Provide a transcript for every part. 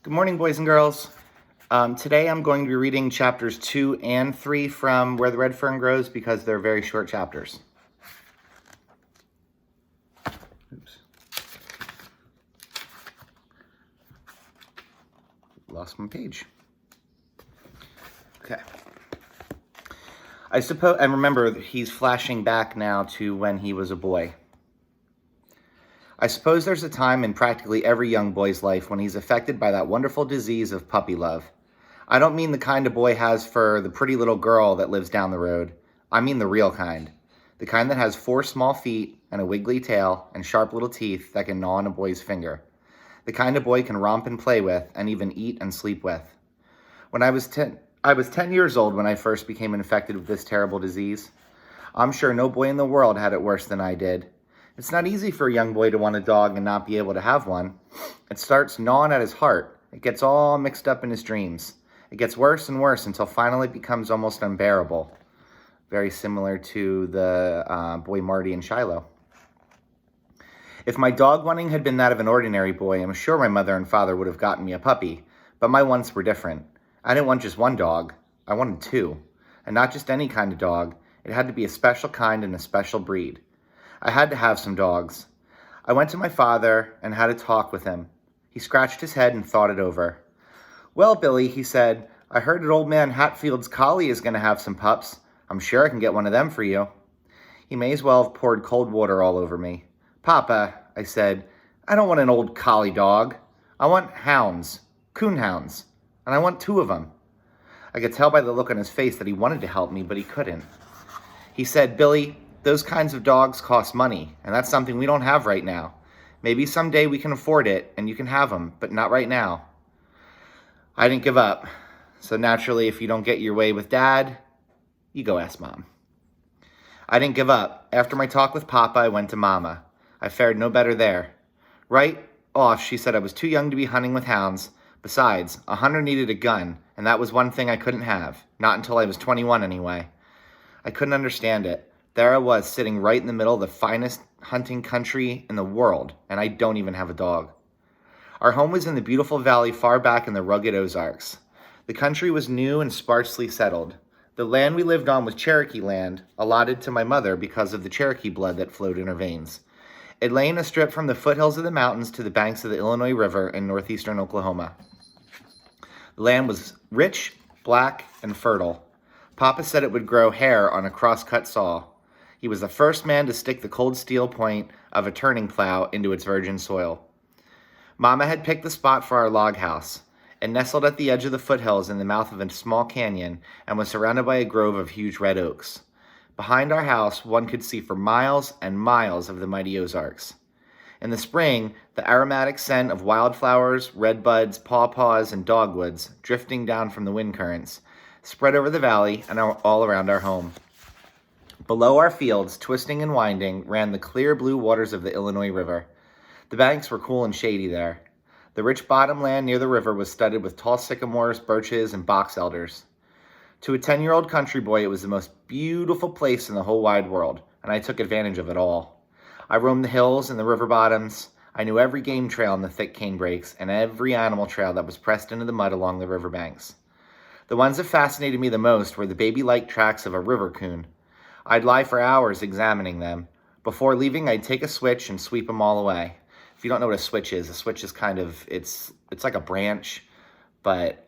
Good morning, boys and girls. Today I'm going to be reading chapters 2 and 3 from Where the Red Fern Grows because they're very short chapters. Oops. Lost my page. Okay. I suppose, and remember, he's flashing back now to when he was a boy. I suppose there's a time in practically every young boy's life when he's affected by that wonderful disease of puppy love. I don't mean the kind a boy has for the pretty little girl that lives down the road. I mean the real kind. The kind that has 4 small feet and a wiggly tail and sharp little teeth that can gnaw on a boy's finger. The kind a boy can romp and play with and even eat and sleep with. When I was 10 years old when I first became infected with this terrible disease. I'm sure no boy in the world had it worse than I did. It's not easy for a young boy to want a dog and not be able to have one. It starts gnawing at his heart. It gets all mixed up in his dreams. It gets worse and worse until finally it becomes almost unbearable. Very similar to the boy Marty and Shiloh. If my dog wanting had been that of an ordinary boy, I'm sure my mother and father would have gotten me a puppy. But my wants were different. I didn't want just one dog. I wanted 2. And not just any kind of dog. It had to be a special kind and a special breed. I had to have some dogs. I went to my father and had a talk with him. He scratched his head and thought it over. Well, Billy, he said, I heard that old man Hatfield's collie is going to have some pups. I'm sure I can get one of them for you. He may as well have poured cold water all over me. Papa, I said, I don't want an old collie dog. I want hounds, coonhounds, and I want 2 of them. I could tell by the look on his face that he wanted to help me, but he couldn't. He said, Billy, those kinds of dogs cost money, and that's something we don't have right now. Maybe someday we can afford it, and you can have them, but not right now. I didn't give up. So naturally, if you don't get your way with Dad, you go ask Mom. I didn't give up. After my talk with Papa, I went to Mama. I fared no better there. Right off, she said I was too young to be hunting with hounds. Besides, a hunter needed a gun, and that was one thing I couldn't have. Not until I was 21 anyway. I couldn't understand it. There I was, sitting right in the middle of the finest hunting country in the world, and I don't even have a dog. Our home was in the beautiful valley far back in the rugged Ozarks. The country was new and sparsely settled. The land we lived on was Cherokee land, allotted to my mother because of the Cherokee blood that flowed in her veins. It lay in a strip from the foothills of the mountains to the banks of the Illinois River in northeastern Oklahoma. The land was rich, black, and fertile. Papa said it would grow hair on a cross-cut saw. He was the first man to stick the cold steel point of a turning plow into its virgin soil. Mama had picked the spot for our log house. It nestled at the edge of the foothills in the mouth of a small canyon and was surrounded by a grove of huge red oaks. Behind our house, one could see for miles and miles of the mighty Ozarks. In the spring, the aromatic scent of wildflowers, redbuds, pawpaws, and dogwoods, drifting down from the wind currents, spread over the valley and all around our home. Below our fields, twisting and winding, ran the clear blue waters of the Illinois River. The banks were cool and shady there. The rich bottomland near the river was studded with tall sycamores, birches, and box elders. To a 10-year-old country boy, it was the most beautiful place in the whole wide world, and I took advantage of it all. I roamed the hills and the river bottoms. I knew every game trail in the thick canebrakes and every animal trail that was pressed into the mud along the river banks. The ones that fascinated me the most were the baby-like tracks of a river coon. I'd lie for hours examining them. Before leaving, I'd take a switch and sweep them all away. If you don't know what a switch is kind of, it's like a branch, but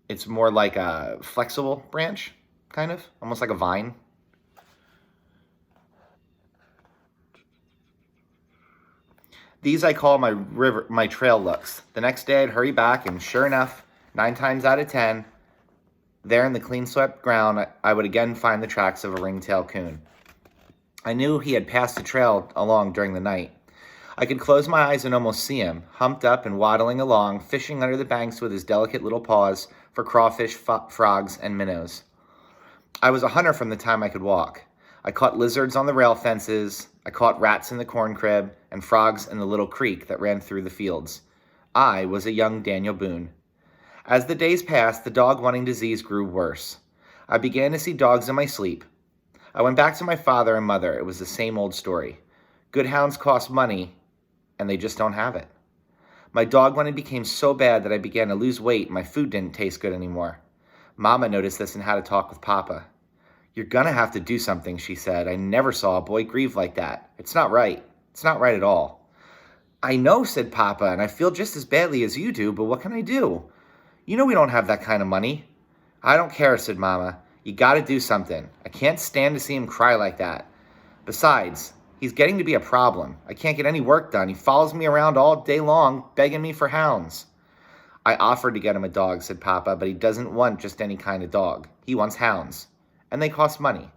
it's more like a flexible branch, kind of, almost like a vine. These I call my trail looks. The next day I'd hurry back, and sure enough, 9 times out of 10, there in the clean-swept ground, I would again find the tracks of a ringtail coon. I knew he had passed the trail along during the night. I could close my eyes and almost see him, humped up and waddling along, fishing under the banks with his delicate little paws for crawfish, frogs, and minnows. I was a hunter from the time I could walk. I caught lizards on the rail fences. I caught rats in the corn crib and frogs in the little creek that ran through the fields. I was a young Daniel Boone. As the days passed, the dog-wanting disease grew worse. I began to see dogs in my sleep. I went back to my father and mother. It was the same old story. Good hounds cost money, and they just don't have it. My dog wanting became so bad that I began to lose weight and my food didn't taste good anymore. Mama noticed this and had a talk with Papa. You're gonna have to do something, she said. I never saw a boy grieve like that. It's not right. It's not right at all. I know, said Papa, and I feel just as badly as you do, but what can I do? You know we don't have that kind of money. I don't care, said Mama. You gotta do something. I can't stand to see him cry like that. Besides, he's getting to be a problem. I can't get any work done. He follows me around all day long, begging me for hounds. I offered to get him a dog, said Papa, but he doesn't want just any kind of dog. He wants hounds, and they cost money.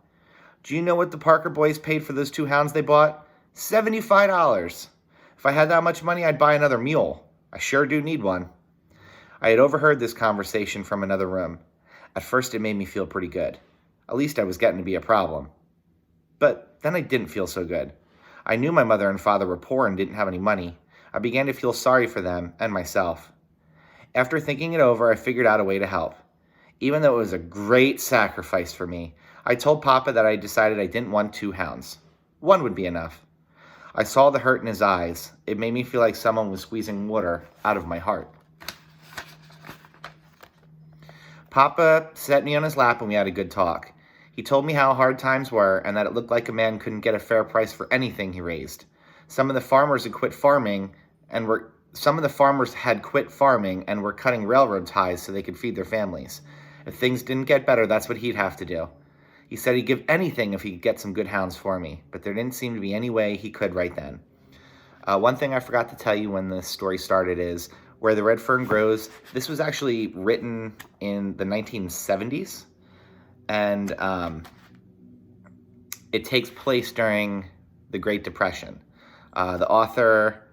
Do you know what the Parker boys paid for those 2 hounds they bought? $75. If I had that much money, I'd buy another mule. I sure do need one. I had overheard this conversation from another room. At first, it made me feel pretty good. At least I was getting to be a problem. But then I didn't feel so good. I knew my mother and father were poor and didn't have any money. I began to feel sorry for them and myself. After thinking it over, I figured out a way to help. Even though it was a great sacrifice for me, I told Papa that I decided I didn't want 2 hounds. 1 would be enough. I saw the hurt in his eyes. It made me feel like someone was squeezing water out of my heart. Papa set me on his lap and we had a good talk. He told me how hard times were and that it looked like a man couldn't get a fair price for anything he raised. Some of the farmers had quit farming and were cutting railroad ties so they could feed their families. If things didn't get better, that's what he'd have to do. He said he'd give anything if he could get some good hounds for me, but there didn't seem to be any way he could right then. One thing I forgot to tell you when the story started is Where the Red Fern Grows. This was actually written in the 1970s, and it takes place during the Great Depression. The author,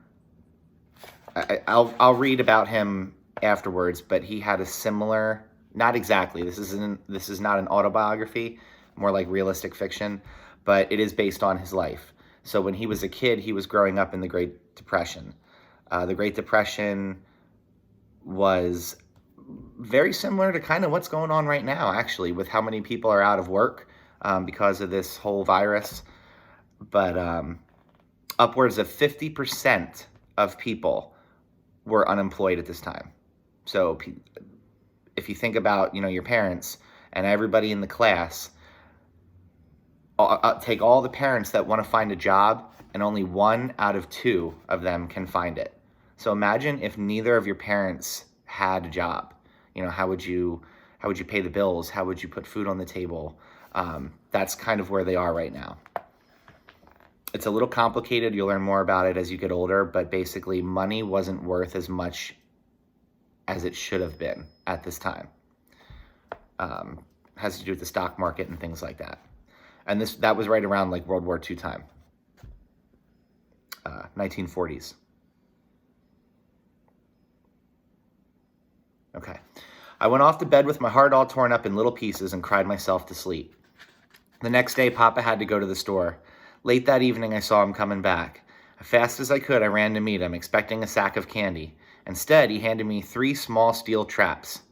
I'll read about him afterwards, but he had a similar, not exactly, this is not an autobiography, more like realistic fiction, but it is based on his life. So when he was a kid, he was growing up in the Great Depression. The Great Depression was very similar to kind of what's going on right now, actually, with how many people are out of work because of this whole virus. But upwards of 50% of people were unemployed at this time. So if you think about, your parents and everybody in the class, take all the parents that want to find a job, and only 1 out of 2 of them can find it. So imagine if neither of your parents had a job. How would you pay the bills? How would you put food on the table? That's kind of where they are right now. It's a little complicated. You'll learn more about it as you get older, but basically money wasn't worth as much as it should have been at this time. Has to do with the stock market and things like that. And that was right around like World War II time, 1940s. Okay. I went off to bed with my heart all torn up in little pieces and cried myself to sleep. The next day, Papa had to go to the store. Late that evening, I saw him coming back. As fast as I could, I ran to meet him, expecting a sack of candy. Instead, he handed me 3 small steel traps.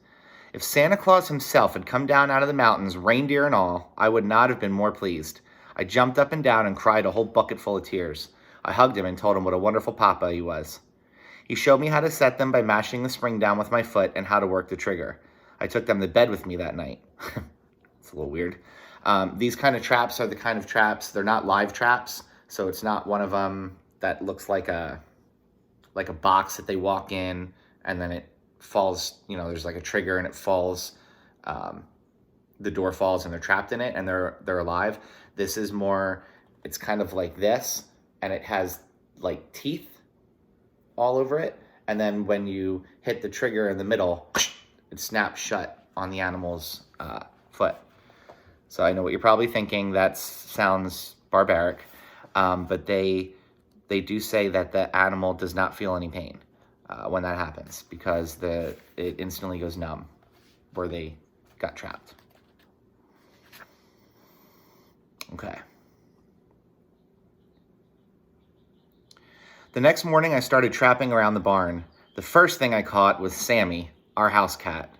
If Santa Claus himself had come down out of the mountains, reindeer and all, I would not have been more pleased. I jumped up and down and cried a whole bucket full of tears. I hugged him and told him what a wonderful papa he was. He showed me how to set them by mashing the spring down with my foot and how to work the trigger. I took them to bed with me that night. It's a little weird. These kind of traps are the kind of traps, they're not live traps, so it's not one of them that looks like a box that they walk in and then it falls, there's like a trigger and it falls, the door falls and they're trapped in it and they're alive. This is more, it's kind of like this, and it has like teeth all over it, and then when you hit the trigger in the middle, it snaps shut on the animal's foot. So I know what you're probably thinking, that sounds barbaric, but they do say that the animal does not feel any pain when that happens, because it instantly goes numb where they got trapped. Okay. The next morning, I started trapping around the barn. The first thing I caught was Sammy, our house cat.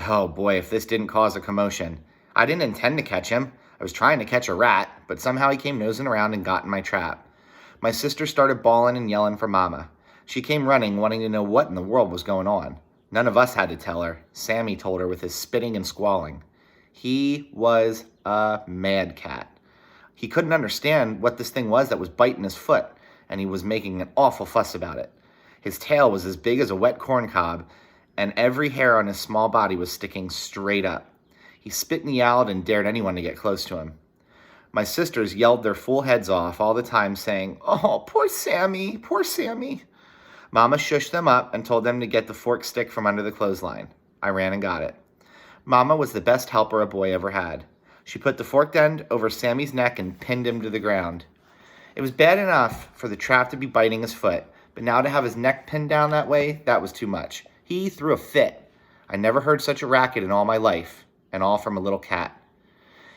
Oh boy, if this didn't cause a commotion. I didn't intend to catch him. I was trying to catch a rat, but somehow he came nosing around and got in my trap. My sister started bawling and yelling for Mama. She came running, wanting to know what in the world was going on. None of us had to tell her. Sammy told her with his spitting and squalling. He was a mad cat. He couldn't understand what this thing was that was biting his foot, and he was making an awful fuss about it. His tail was as big as a wet corn cob, and every hair on his small body was sticking straight up. He spit and yowled and dared anyone to get close to him. My sisters yelled their full heads off all the time, saying, "Oh, poor Sammy, poor Sammy." Mama shushed them up and told them to get the fork stick from under the clothesline. I ran and got it. Mama was the best helper a boy ever had. She put the forked end over Sammy's neck and pinned him to the ground. It was bad enough for the trap to be biting his foot, but now to have his neck pinned down that way, that was too much. He threw a fit. I never heard such a racket in all my life, and all from a little cat.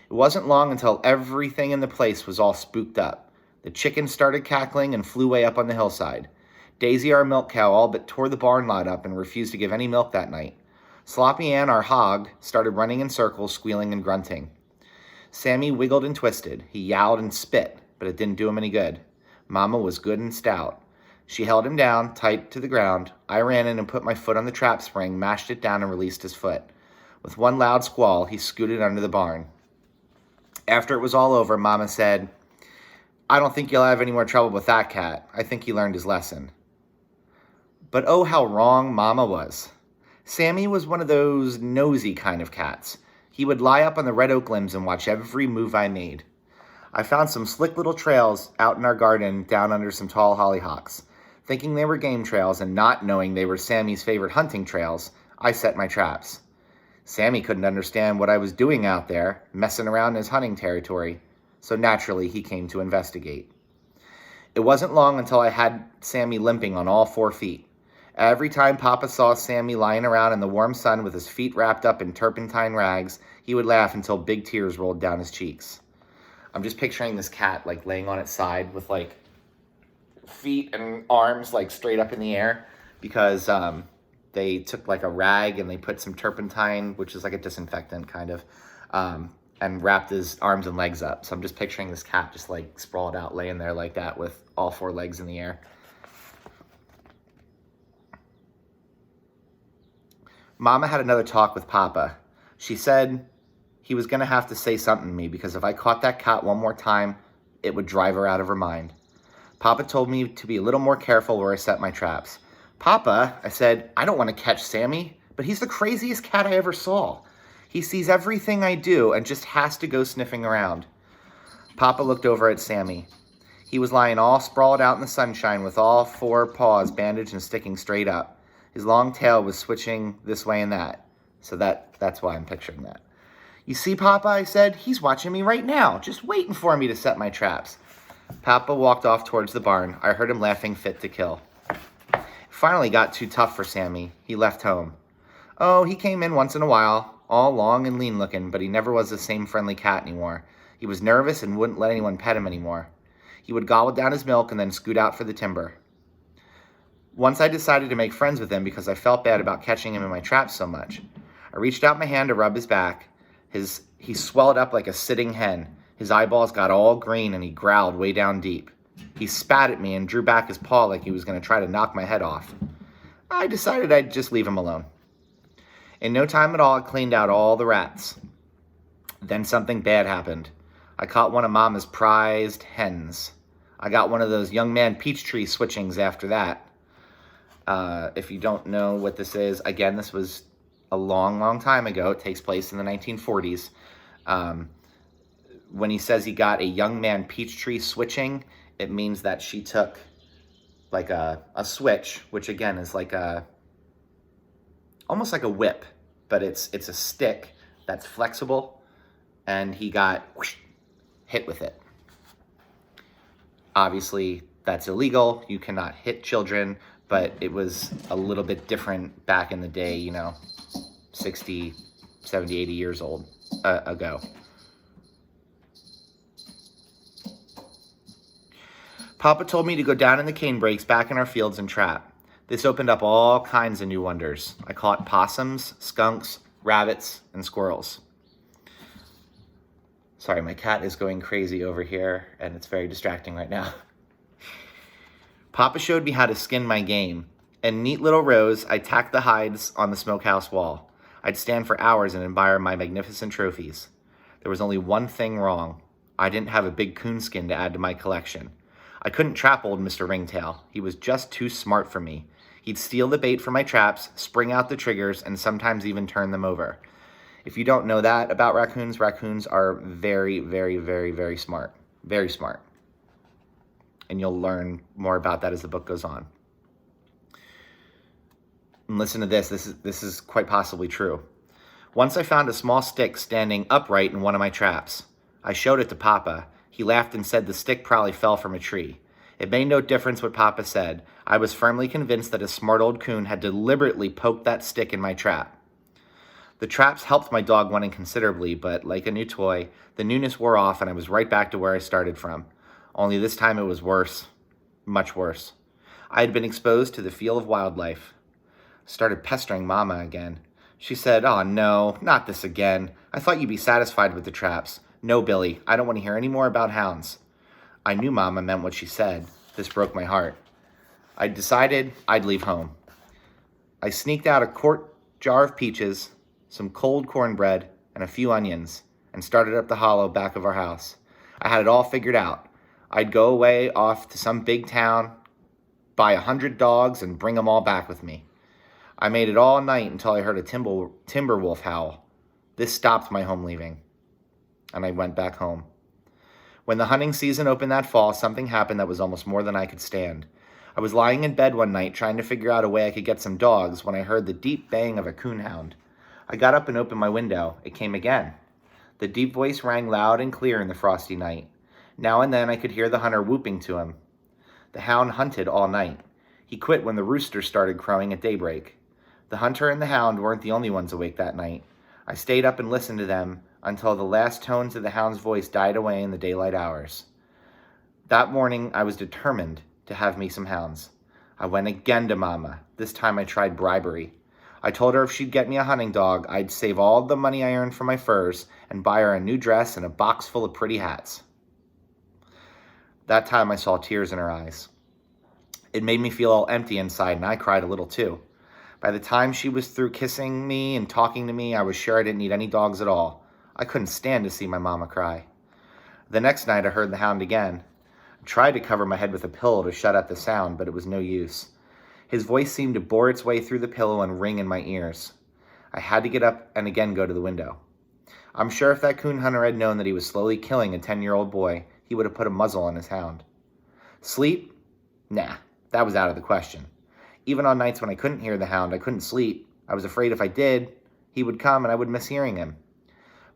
It wasn't long until everything in the place was all spooked up. The chickens started cackling and flew way up on the hillside. Daisy, our milk cow, all but tore the barn lot up and refused to give any milk that night. Sloppy Ann, our hog, started running in circles, squealing and grunting. Sammy wiggled and twisted. He yowled and spit, but it didn't do him any good. Mama was good and stout. She held him down, tight to the ground. I ran in and put my foot on the trap spring, mashed it down, and released his foot. With one loud squall, he scooted under the barn. After it was all over, Mama said, "I don't think you'll have any more trouble with that cat. I think he learned his lesson." But oh, how wrong Mama was. Sammy was one of those nosy kind of cats. He would lie up on the red oak limbs and watch every move I made. I found some slick little trails out in our garden down under some tall hollyhocks. Thinking they were game trails and not knowing they were Sammy's favorite hunting trails, I set my traps. Sammy couldn't understand what I was doing out there, messing around in his hunting territory, so naturally he came to investigate. It wasn't long until I had Sammy limping on all 4 feet. Every time Papa saw Sammy lying around in the warm sun with his feet wrapped up in turpentine rags, he would laugh until big tears rolled down his cheeks. I'm just picturing this cat like laying on its side with like feet and arms like straight up in the air because they took like a rag and they put some turpentine, which is like a disinfectant kind of, and wrapped his arms and legs up. So I'm just picturing this cat just like sprawled out laying there like that with all 4 legs in the air. Mama had another talk with Papa. She said he was going to have to say something to me because if I caught that cat one more time, it would drive her out of her mind. Papa told me to be a little more careful where I set my traps. "Papa," I said, "I don't want to catch Sammy, but he's the craziest cat I ever saw. He sees everything I do and just has to go sniffing around." Papa looked over at Sammy. He was lying all sprawled out in the sunshine with all 4 paws bandaged and sticking straight up. His long tail was switching this way and that. So that's why I'm picturing that. "You see, Papa," I said, "he's watching me right now, just waiting for me to set my traps." Papa walked off towards the barn. I heard him laughing fit to kill. It finally got too tough for Sammy. He left home. Oh, he came in once in a while, all long and lean looking, but he never was the same friendly cat anymore. He was nervous and wouldn't let anyone pet him anymore. He would gobble down his milk and then scoot out for the timber. Once I decided to make friends with him because I felt bad about catching him in my traps so much. I reached out my hand to rub his back. He swelled up like a sitting hen. His eyeballs got all green and he growled way down deep. He spat at me and drew back his paw like he was going to try to knock my head off. I decided I'd just leave him alone. In no time at all, I cleaned out all the rats. Then something bad happened. I caught one of Mama's prized hens. I got one of those young man peach tree switchings after that. If you don't know what this is, again, this was a long, long time ago. It takes place in the 1940s. When he says he got a young man peach tree switching, it means that she took like a switch, which again is like almost like a whip, but it's a stick that's flexible, and he got hit with it. Obviously, that's illegal. You cannot hit children, but it was a little bit different back in the day, 60, 70, 80 years old ago. Papa told me to go down in the cane brakes back in our fields and trap. This opened up all kinds of new wonders. I caught possums, skunks, rabbits, and squirrels. Sorry, my cat is going crazy over here, and it's very distracting right now. Papa showed me how to skin my game. In neat little rows, I tacked the hides on the smokehouse wall. I'd stand for hours and admire my magnificent trophies. There was only one thing wrong. I didn't have a big coonskin to add to my collection. I couldn't trap old Mr. Ringtail. He was just too smart for me. He'd steal the bait from my traps, spring out the triggers, and sometimes even turn them over. If you don't know that about raccoons, raccoons are very, very, very, very smart. Very smart. And you'll learn more about that as the book goes on. And listen to this. This is quite possibly true. Once I found a small stick standing upright in one of my traps. I showed it to Papa. He laughed and said the stick probably fell from a tree. It made no difference what Papa said. I was firmly convinced that a smart old coon had deliberately poked that stick in my trap. The traps helped my dog wanting considerably, but like a new toy, the newness wore off and I was right back to where I started from. Only this time it was worse. Much worse. I had been exposed to the feel of wildlife. Started pestering Mama again. She said, "Oh no, not this again. I thought you'd be satisfied with the traps. No, Billy, I don't want to hear any more about hounds." I knew Mama meant what she said. This broke my heart. I decided I'd leave home. I sneaked out a quart jar of peaches, some cold cornbread, and a few onions, and started up the hollow back of our house. I had it all figured out. I'd go away off to some big town, buy 100 dogs, and bring them all back with me. I made it all night until I heard a timber wolf howl. This stopped my home leaving, and I went back home. When the hunting season opened that fall, something happened that was almost more than I could stand. I was lying in bed one night trying to figure out a way I could get some dogs when I heard the deep baying of a coonhound. I got up and opened my window. It came again. The deep voice rang loud and clear in the frosty night. Now and then I could hear the hunter whooping to him. The hound hunted all night. He quit when the rooster started crowing at daybreak. The hunter and the hound weren't the only ones awake that night. I stayed up and listened to them until the last tones of the hound's voice died away in the daylight hours. That morning, I was determined to have me some hounds. I went again to Mama. This time I tried bribery. I told her if she'd get me a hunting dog, I'd save all the money I earned from my furs and buy her a new dress and a box full of pretty hats. That time I saw tears in her eyes. It made me feel all empty inside, and I cried a little too. By the time she was through kissing me and talking to me, I was sure I didn't need any dogs at all. I couldn't stand to see my Mama cry. The next night I heard the hound again. I tried to cover my head with a pillow to shut out the sound, but it was no use. His voice seemed to bore its way through the pillow and ring in my ears. I had to get up and again go to the window. I'm sure if that coon hunter had known that he was slowly killing a 10-year-old boy, he would have put a muzzle on his hound. Sleep? Nah, that was out of the question. Even on nights when I couldn't hear the hound, I couldn't sleep. I was afraid if I did, he would come and I would miss hearing him.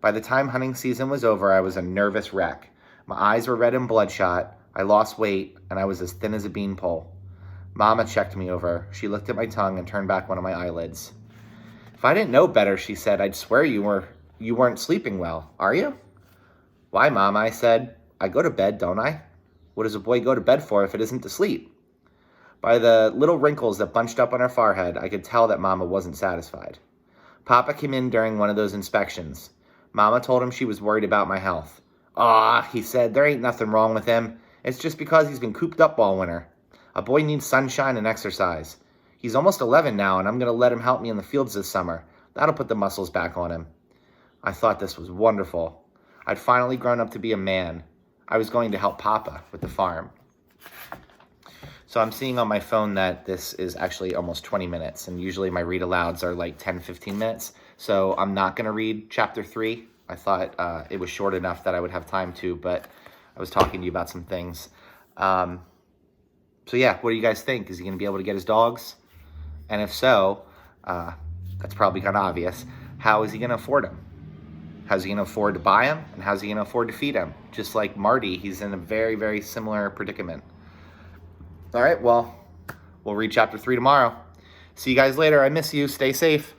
By the time hunting season was over, I was a nervous wreck. My eyes were red and bloodshot. I lost weight, and I was as thin as a beanpole. Mama checked me over. She looked at my tongue and turned back one of my eyelids. "If I didn't know better," she said, "I'd swear you weren't sleeping well. Are you?" "Why, Mama?" I said. "I go to bed, don't I? What does a boy go to bed for if it isn't to sleep?" By the little wrinkles that bunched up on her forehead, I could tell that Mama wasn't satisfied. Papa came in during one of those inspections. Mama told him she was worried about my health. "Ah," he said, "there ain't nothing wrong with him. It's just because he's been cooped up all winter. A boy needs sunshine and exercise. He's almost 11 now, and I'm going to let him help me in the fields this summer. That'll put the muscles back on him." I thought this was wonderful. I'd finally grown up to be a man. I was going to help Papa with the farm. So I'm seeing on my phone that this is actually almost 20 minutes, and usually my read-alouds are like 10, 15 minutes. So I'm not going to read chapter 3. I thought it was short enough that I would have time to, but I was talking to you about some things. So yeah, what do you guys think? Is he going to be able to get his dogs? And if so, that's probably kind of obvious. How is he going to afford them? How's he going to afford to buy them? And how's he going to afford to feed them? Just like Marty, he's in a very, very similar predicament. All right, well, we'll read chapter 3 tomorrow. See you guys later. I miss you. Stay safe.